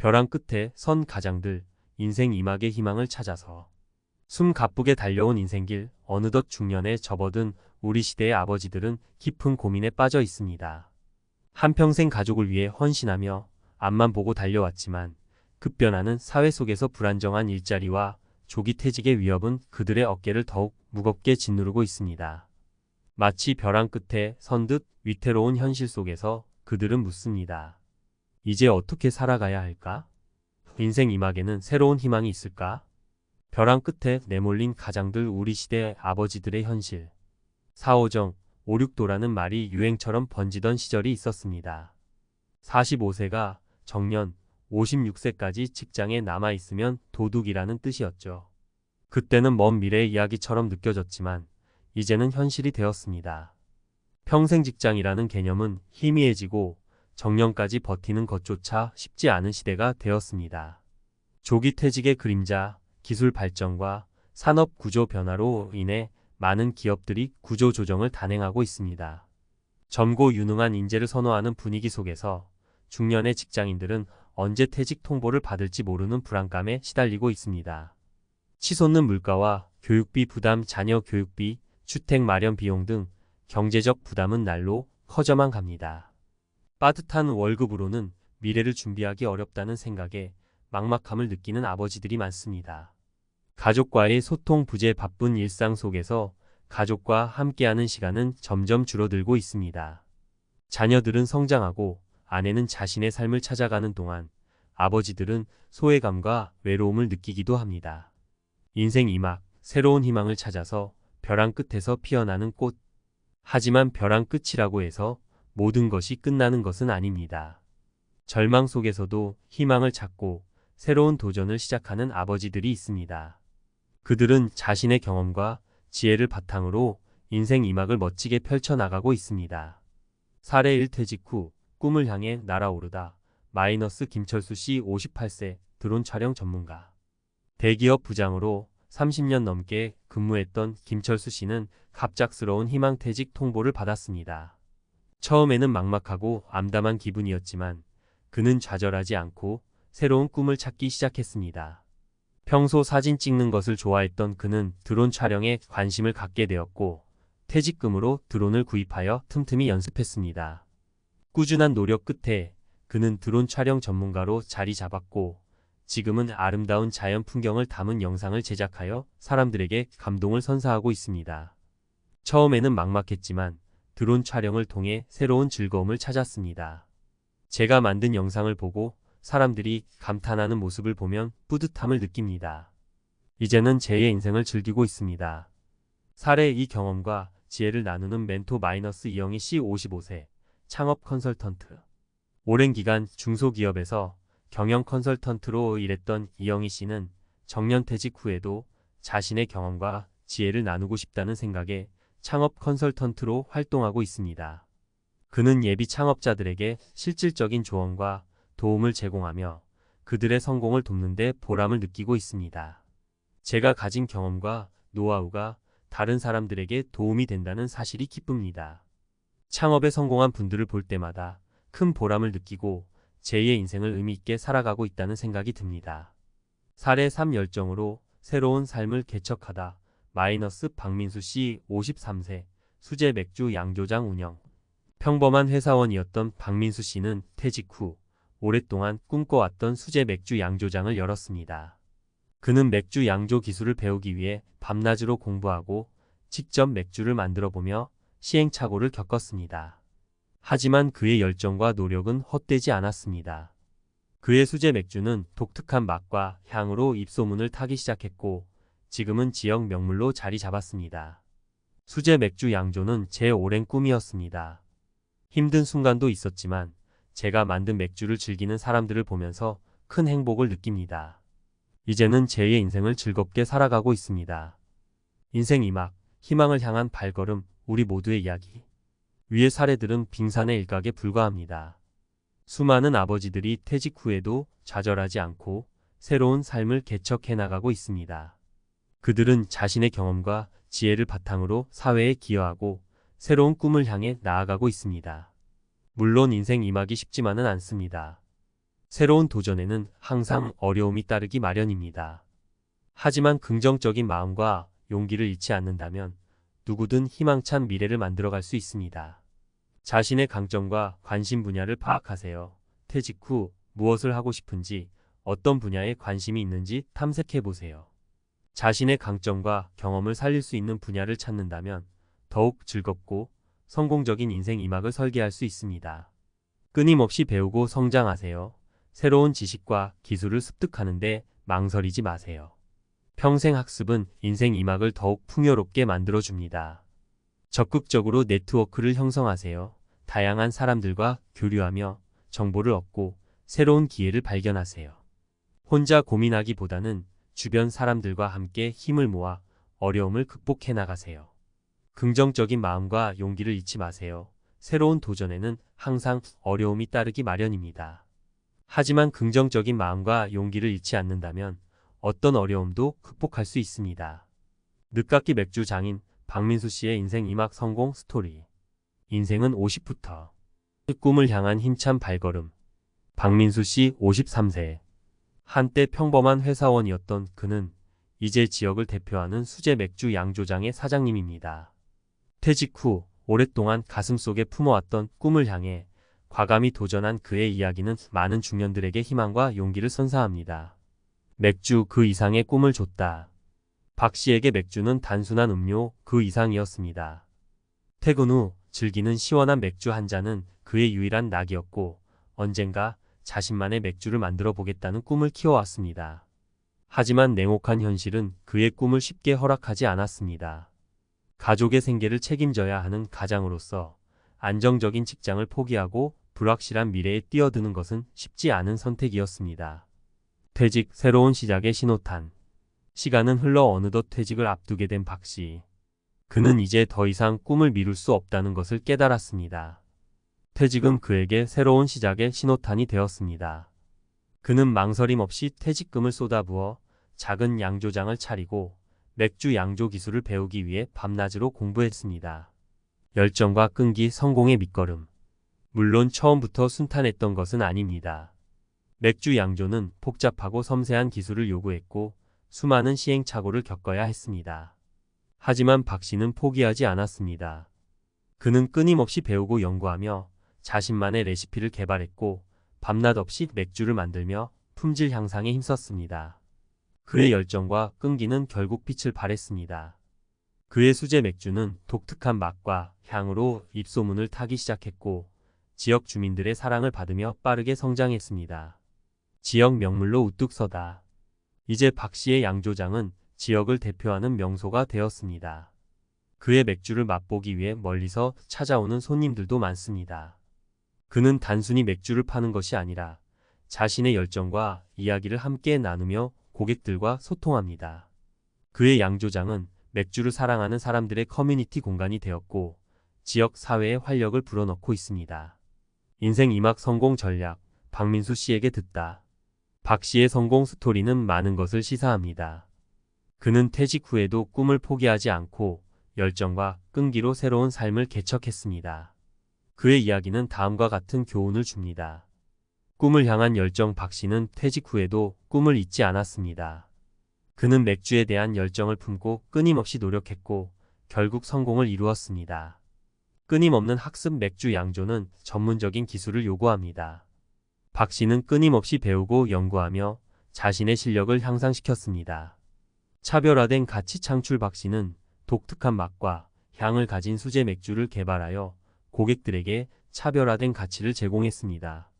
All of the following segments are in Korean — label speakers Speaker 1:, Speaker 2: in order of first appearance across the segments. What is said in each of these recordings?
Speaker 1: 벼랑 끝에 선 가장들, 인생 이막의 희망을 찾아서 숨 가쁘게 달려온 인생길, 어느덧 중년에 접어든 우리 시대의 아버지들은 깊은 고민에 빠져 있습니다. 한평생 가족을 위해 헌신하며 앞만 보고 달려왔지만 급변하는 사회 속에서 불안정한 일자리와 조기 퇴직의 위협은 그들의 어깨를 더욱 무겁게 짓누르고 있습니다. 마치 벼랑 끝에 선 듯 위태로운 현실 속에서 그들은 묻습니다. 이제 어떻게 살아가야 할까? 인생 이막에는 새로운 희망이 있을까? 벼랑 끝에 내몰린 가장들, 우리 시대 아버지들의 현실. 4.5정, 5.6도라는 말이 유행처럼 번지던 시절이 있었습니다. 45세가 정년, 56세까지 직장에 남아있으면 도둑이라는 뜻이었죠. 그때는 먼 미래의 이야기처럼 느껴졌지만 이제는 현실이 되었습니다. 평생 직장이라는 개념은 희미해지고 정년까지 버티는 것조차 쉽지 않은 시대가 되었습니다. 조기 퇴직의 그림자, 기술 발전과 산업 구조 변화로 인해 많은 기업들이 구조 조정을 단행하고 있습니다. 젊고 유능한 인재를 선호하는 분위기 속에서 중년의 직장인들은 언제 퇴직 통보를 받을지 모르는 불안감에 시달리고 있습니다. 치솟는 물가와 교육비 부담, 자녀 교육비, 주택 마련 비용 등 경제적 부담은 날로 커져만 갑니다. 빠듯한 월급으로는 미래를 준비하기 어렵다는 생각에 막막함을 느끼는 아버지들이 많습니다. 가족과의 소통 부재, 바쁜 일상 속에서 가족과 함께하는 시간은 점점 줄어들고 있습니다. 자녀들은 성장하고 아내는 자신의 삶을 찾아가는 동안 아버지들은 소외감과 외로움을 느끼기도 합니다. 인생 이막, 새로운 희망을 찾아서 벼랑 끝에서 피어나는 꽃. 하지만 벼랑 끝이라고 해서 모든 것이 끝나는 것은 아닙니다. 절망 속에서도 희망을 찾고 새로운 도전을 시작하는 아버지들이 있습니다. 그들은 자신의 경험과 지혜를 바탕으로 인생 이막을 멋지게 펼쳐나가고 있습니다. 사례 1. 퇴직 후 꿈을 향해 날아오르다. 김철수 씨 58세, 드론 촬영 전문가. 대기업 부장으로 30년 넘게 근무했던 김철수 씨는 갑작스러운 희망퇴직 통보를 받았습니다. 처음에는 막막하고 암담한 기분이었지만 그는 좌절하지 않고 새로운 꿈을 찾기 시작했습니다. 평소 사진 찍는 것을 좋아했던 그는 드론 촬영에 관심을 갖게 되었고 퇴직금으로 드론을 구입하여 틈틈이 연습했습니다. 꾸준한 노력 끝에 그는 드론 촬영 전문가로 자리 잡았고 지금은 아름다운 자연 풍경을 담은 영상을 제작하여 사람들에게 감동을 선사하고 있습니다. 처음에는 막막했지만 드론 촬영을 통해 새로운 즐거움을 찾았습니다. 제가 만든 영상을 보고 사람들이 감탄하는 모습을 보면 뿌듯함을 느낍니다. 이제는 제 인생을 즐기고 있습니다. 사례 2. 경험과 지혜를 나누는 멘토 이영희 씨 55세, 창업 컨설턴트. 오랜 기간 중소기업에서 경영 컨설턴트로 일했던 이영희 씨는 정년퇴직 후에도 자신의 경험과 지혜를 나누고 싶다는 생각에 창업 컨설턴트로 활동하고 있습니다. 그는 예비 창업자들에게 실질적인 조언과 도움을 제공하며 그들의 성공을 돕는 데 보람을 느끼고 있습니다. 제가 가진 경험과 노하우가 다른 사람들에게 도움이 된다는 사실이 기쁩니다. 창업에 성공한 분들을 볼 때마다 큰 보람을 느끼고 제2의 인생을 의미 있게 살아가고 있다는 생각이 듭니다. 사례 3. 열정으로 새로운 삶을 개척하다. 박민수 씨 53세, 수제 맥주 양조장 운영. 평범한 회사원이었던 박민수 씨는 퇴직 후 오랫동안 꿈꿔왔던 수제 맥주 양조장을 열었습니다. 그는 맥주 양조 기술을 배우기 위해 밤낮으로 공부하고 직접 맥주를 만들어보며 시행착오를 겪었습니다. 하지만 그의 열정과 노력은 헛되지 않았습니다. 그의 수제 맥주는 독특한 맛과 향으로 입소문을 타기 시작했고 지금은 지역 명물로 자리 잡았습니다. 수제 맥주 양조는 제 오랜 꿈이었습니다. 힘든 순간도 있었지만 제가 만든 맥주를 즐기는 사람들을 보면서 큰 행복을 느낍니다. 이제는 제2의 인생을 즐겁게 살아가고 있습니다. 인생 이막, 희망을 향한 발걸음, 우리 모두의 이야기. 위의 사례들은 빙산의 일각에 불과합니다. 수많은 아버지들이 퇴직 후에도 좌절하지 않고 새로운 삶을 개척해 나가고 있습니다. 그들은 자신의 경험과 지혜를 바탕으로 사회에 기여하고 새로운 꿈을 향해 나아가고 있습니다. 물론 인생 이막이 쉽지만은 않습니다. 새로운 도전에는 항상 어려움이 따르기 마련입니다. 하지만 긍정적인 마음과 용기를 잃지 않는다면 누구든 희망찬 미래를 만들어갈 수 있습니다. 자신의 강점과 관심 분야를 파악하세요. 퇴직 후 무엇을 하고 싶은지, 어떤 분야에 관심이 있는지 탐색해 보세요. 자신의 강점과 경험을 살릴 수 있는 분야를 찾는다면 더욱 즐겁고 성공적인 인생 이막을 설계할 수 있습니다. 끊임없이 배우고 성장하세요. 새로운 지식과 기술을 습득하는데 망설이지 마세요. 평생 학습은 인생 이막을 더욱 풍요롭게 만들어줍니다. 적극적으로 네트워크를 형성하세요. 다양한 사람들과 교류하며 정보를 얻고 새로운 기회를 발견하세요. 혼자 고민하기보다는 주변 사람들과 함께 힘을 모아 어려움을 극복해 나가세요. 긍정적인 마음과 용기를 잃지 마세요. 새로운 도전에는 항상 어려움이 따르기 마련입니다. 하지만 긍정적인 마음과 용기를 잃지 않는다면 어떤 어려움도 극복할 수 있습니다. 늦깎이 맥주 장인 박민수 씨의 인생 이막 성공 스토리. 인생은 50부터. 꿈을 향한 힘찬 발걸음. 박민수 씨 53세. 한때 평범한 회사원이었던 그는 이제 지역을 대표하는 수제 맥주 양조장의 사장님입니다. 퇴직 후 오랫동안 가슴속에 품어왔던 꿈을 향해 과감히 도전한 그의 이야기는 많은 중년들에게 희망과 용기를 선사합니다. 맥주 그 이상의 꿈을 줬다. 박 씨에게 맥주는 단순한 음료 그 이상이었습니다. 퇴근 후 즐기는 시원한 맥주 한 잔은 그의 유일한 낙이었고 언젠가 자신만의 맥주를 만들어 보겠다는 꿈을 키워왔습니다. 하지만 냉혹한 현실은 그의 꿈을 쉽게 허락하지 않았습니다. 가족의 생계를 책임져야 하는 가장으로서 안정적인 직장을 포기하고 불확실한 미래에 뛰어드는 것은 쉽지 않은 선택이었습니다. 퇴직, 새로운 시작의 신호탄. 시간은 흘러 어느덧 퇴직을 앞두게 된 박 씨. 그는 이제 더 이상 꿈을 미룰 수 없다는 것을 깨달았습니다. 퇴직은 그에게 새로운 시작의 신호탄이 되었습니다. 그는 망설임 없이 퇴직금을 쏟아부어 작은 양조장을 차리고 맥주 양조 기술을 배우기 위해 밤낮으로 공부했습니다. 열정과 끈기, 성공의 밑거름. 물론 처음부터 순탄했던 것은 아닙니다. 맥주 양조는 복잡하고 섬세한 기술을 요구했고 수많은 시행착오를 겪어야 했습니다. 하지만 박 씨는 포기하지 않았습니다. 그는 끊임없이 배우고 연구하며 자신만의 레시피를 개발했고 밤낮 없이 맥주를 만들며 품질 향상에 힘썼습니다. 그의 열정과 끈기는 결국 빛을 발했습니다. 그의 수제 맥주는 독특한 맛과 향으로 입소문을 타기 시작했고 지역 주민들의 사랑을 받으며 빠르게 성장했습니다. 지역 명물로 우뚝 서다. 이제 박 씨의 양조장은 지역을 대표하는 명소가 되었습니다. 그의 맥주를 맛보기 위해 멀리서 찾아오는 손님들도 많습니다. 그는 단순히 맥주를 파는 것이 아니라 자신의 열정과 이야기를 함께 나누며 고객들과 소통합니다. 그의 양조장은 맥주를 사랑하는 사람들의 커뮤니티 공간이 되었고 지역 사회에 활력을 불어넣고 있습니다. 인생 이막 성공 전략. 박민수 씨에게 듣다. 박 씨의 성공 스토리는 많은 것을 시사합니다. 그는 퇴직 후에도 꿈을 포기하지 않고 열정과 끈기로 새로운 삶을 개척했습니다. 그의 이야기는 다음과 같은 교훈을 줍니다. 꿈을 향한 열정. 박 씨는 퇴직 후에도 꿈을 잊지 않았습니다. 그는 맥주에 대한 열정을 품고 끊임없이 노력했고 결국 성공을 이루었습니다. 끊임없는 학습. 맥주 양조는 전문적인 기술을 요구합니다. 박 씨는 끊임없이 배우고 연구하며 자신의 실력을 향상시켰습니다. 차별화된 가치 창출. 박 씨는 독특한 맛과 향을 가진 수제 맥주를 개발하여 고객들에게 차별화된 가치를 제공했습니다.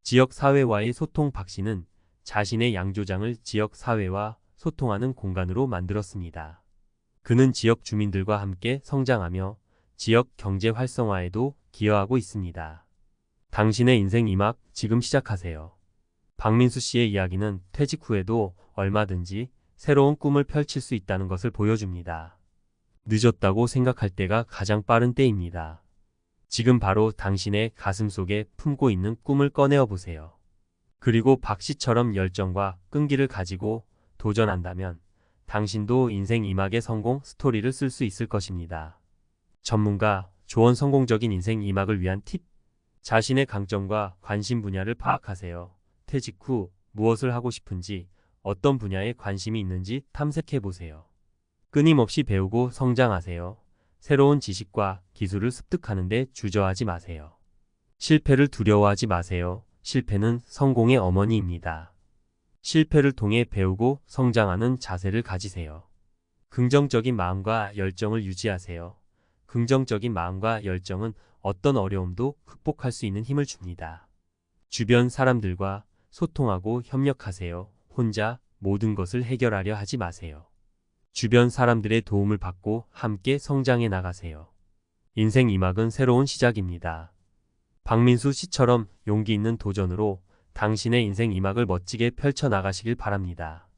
Speaker 1: 지역 사회와의 소통. 박 씨는 자신의 양조장을 지역 사회와 소통하는 공간으로 만들었습니다. 그는 지역 주민들과 함께 성장하며 지역 경제 활성화에도 기여하고 있습니다. 당신의 인생 이막 지금 시작하세요. 박민수 씨의 이야기는 퇴직 후에도 얼마든지 새로운 꿈을 펼칠 수 있다는 것을 보여줍니다. 늦었다고 생각할 때가 가장 빠른 때입니다. 지금 바로 당신의 가슴속에 품고 있는 꿈을 꺼내어 보세요. 그리고 박 씨처럼 열정과 끈기를 가지고 도전한다면 당신도 인생 이막의 성공 스토리를 쓸 수 있을 것입니다. 전문가, 조언. 성공적인 인생 이막을 위한 팁. 자신의 강점과 관심 분야를 파악하세요. 퇴직 후 무엇을 하고 싶은지, 어떤 분야에 관심이 있는지 탐색해 보세요. 끊임없이 배우고 성장하세요. 새로운 지식과 기술을 습득하는 데 주저하지 마세요. 실패를 두려워하지 마세요. 실패는 성공의 어머니입니다. 실패를 통해 배우고 성장하는 자세를 가지세요. 긍정적인 마음과 열정을 유지하세요. 긍정적인 마음과 열정은 어떤 어려움도 극복할 수 있는 힘을 줍니다. 주변 사람들과 소통하고 협력하세요. 혼자 모든 것을 해결하려 하지 마세요. 주변 사람들의 도움을 받고 함께 성장해 나가세요. 인생 2막은 새로운 시작입니다. 박민수 씨처럼 용기 있는 도전으로 당신의 인생 2막을 멋지게 펼쳐 나가시길 바랍니다.